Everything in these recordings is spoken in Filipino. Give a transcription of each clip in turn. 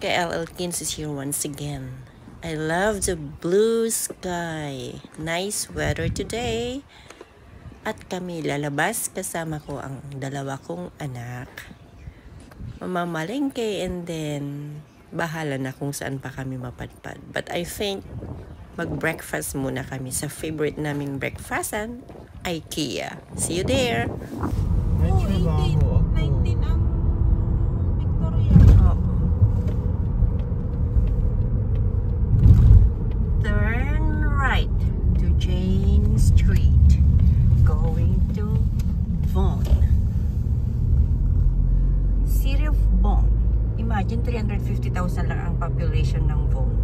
KL Elkins is here once again. I love the blue sky. Nice weather today. At kami lalabas kasama ko ang dalawa kong anak. Mamamalengke and then bahala na kung saan pa kami mapadpad. But I think mag-breakfast muna kami sa favorite naming breakfastan, IKEA. See you there! 19 ang Victoria. Turn right to Jane Street. Going to Vaughan. City of Vaughan. Imagine 350,000 lang ang population ng Vaughan.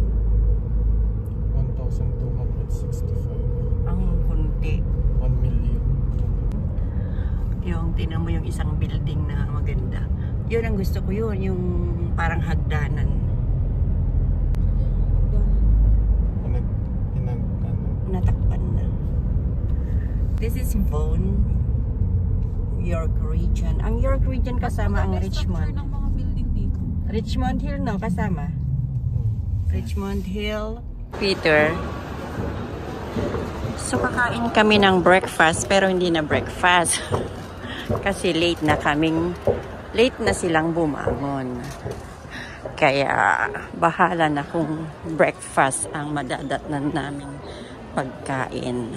1,265. Ang kunti. 1 million. Yung tinan mo yung isang building na maganda. Yun ang gusto ko yun. Yung parang hagdanan. Natakpan na. This is Vaughan, York Region. Ang York Region kasama ang Richmond. Ng mga building dito. Richmond Hill, no? Kasama. Richmond Hill. Peter. So, kakain kami ng breakfast, pero hindi na breakfast. Kasi late na silang bumangon. Kaya, bahala na kung breakfast ang madadatnan naming pagkain.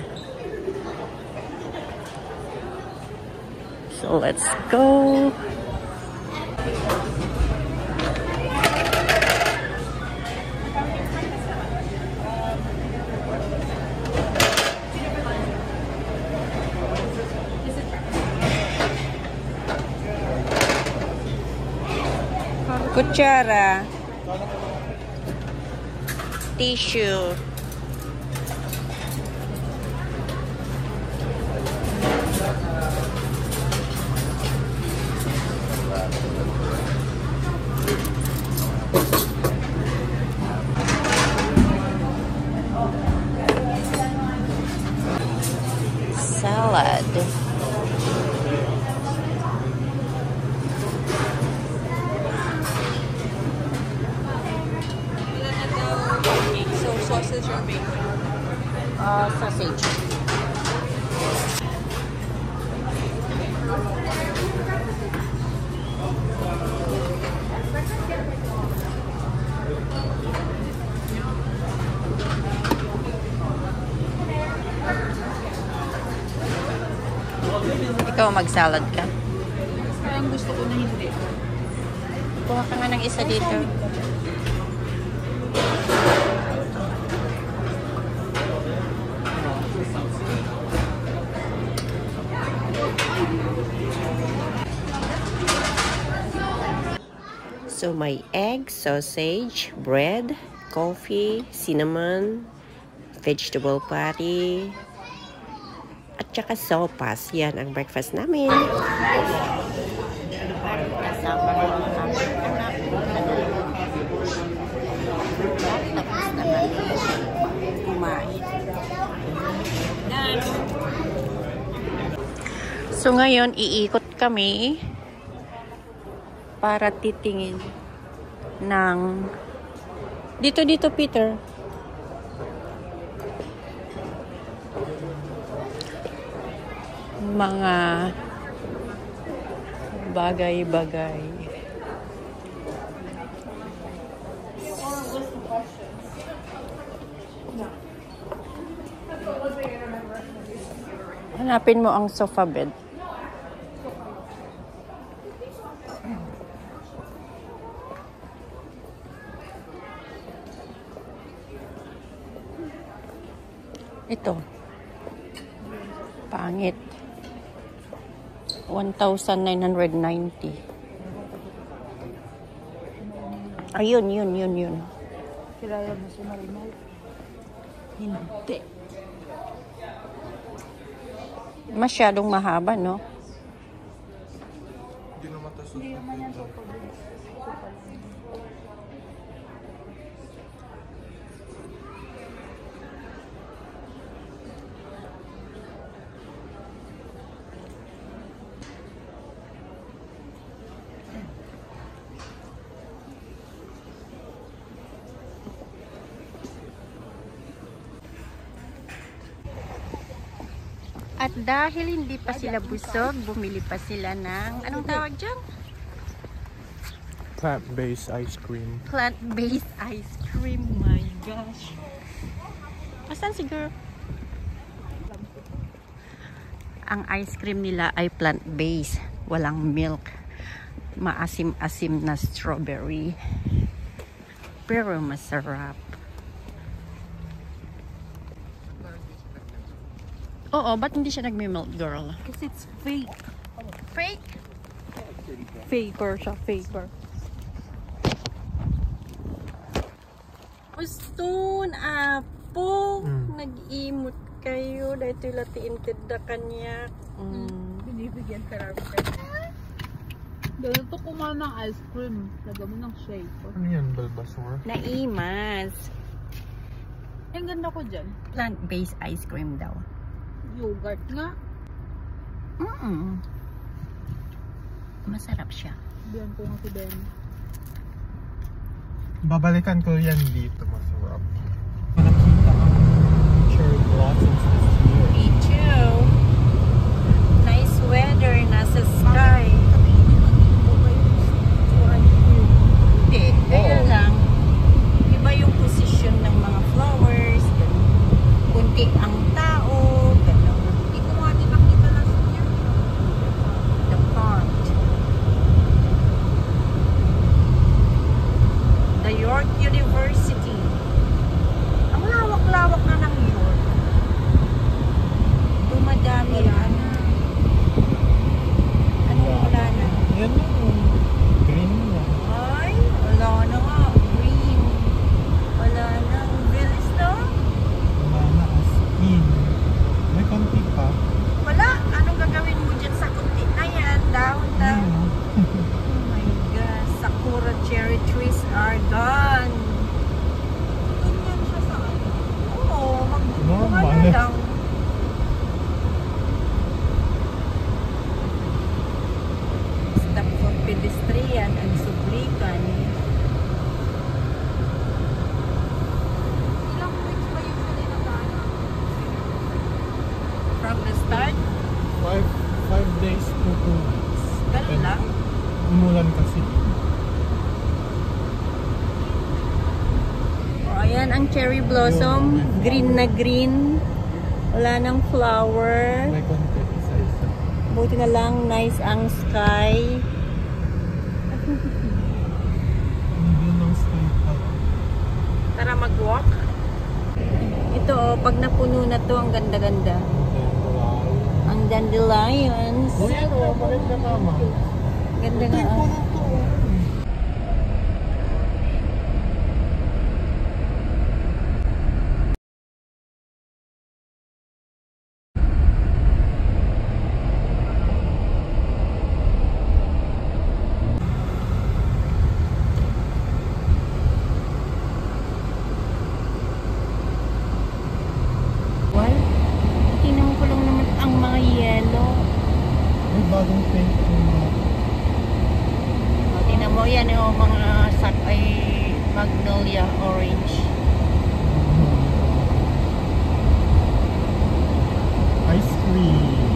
So, let's go! Kutsara, tissue, salad. Sausage or bacon? Sausage. Ikaw mag-salad ka? Parang gusto ko na hindi. Kuha ka nga ng isa dito. So, may egg, sausage, bread, coffee, cinnamon, vegetable patty, at saka sopas. Yan ang breakfast namin. Kasama ang aming anak. Tapos naman kumain. So, ngayon, iikot kami para titingin ng dito Peter, mga bagay-bagay. Hanapin mo ang sofa bed. Ito. Pangit. 1,990. Ayun, yun. Kilala mo si Marimar? Hindi. Masyadong mahaba, no? Hindi naman yan sofa bed. At dahil hindi pa sila busog, bumili pa sila ng, anong tawag dyan? Plant-based ice cream. Plant-based ice cream. My gosh. Asan si girl? Ang ice cream nila ay plant-based. Walang milk. Maasim-asim na strawberry. Pero masarap. Oo, ba't hindi siya nagme-melt, girl? Kasi it's fake. Fake? Faker siya, faker. Uston, apo. Mm. Nag-imot kayo. Dahil ito latiin-tid na kanya. Binibigyan ka namin kayo. Dahil ito kumain ng ice cream. Lagyan mo ng shaker. Ano yan, Bulbasaur? Naimas. Ang ganda ko dyan. Plant-based ice cream daw. Yogurt nga. Masarap siya. Biyan ko nga si Ben. Babalikan ko yan dito, masarap. Nakita ang cherry blossoms this year. Me too. Nice weather. Nasa sky. Hindi. Kaya lang. Iba yung position ng mga flowers. Kunti ang tao. Ganun. Hindi ko nga din nakita lang sa niya. The pond. The York University. Ang lawak-lawak na ng York. Dumadami na. Anong wala na? Yan na, green na. Ay, wala na nga. Green. Wala na. Ang bilis na. Wala na as in. May konti pa. Wala. Anong gagawin mo dyan sa kunti na yan? Dahon na. Yan, oh. Oh my God. Sakura cherry trees are gone. Ganyan siya sa ano. Oo. Normal. Ano lang. Stop for pedestrian and sublikan. Ilang weeks ba yung sali na gana? From the start, 5 days to 2 weeks. ganun lang. Umulan kasi. O, ayan ang cherry blossom. Green na green. Wala nang flower. May konti, isa-isa. Buti na lang, nice ang sky. Hindi ng sky pala. Tara mag-walk. Ito oh, pag napuno na to, ang ganda-ganda. Ang dandelions. Oh, yan o, maganda mama. Ganda nga. Oh. Well, tingnan ko lang naman ang mga yellow. May bagong paint yung mga. O, tingnan mo yan yung mga sak ay magnolia orange. Ice cream.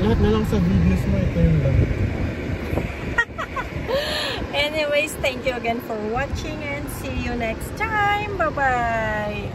Lahat na lang sa videos mo, ito yung lang. Anyways, thank you again for watching and see you next time. Bye-bye.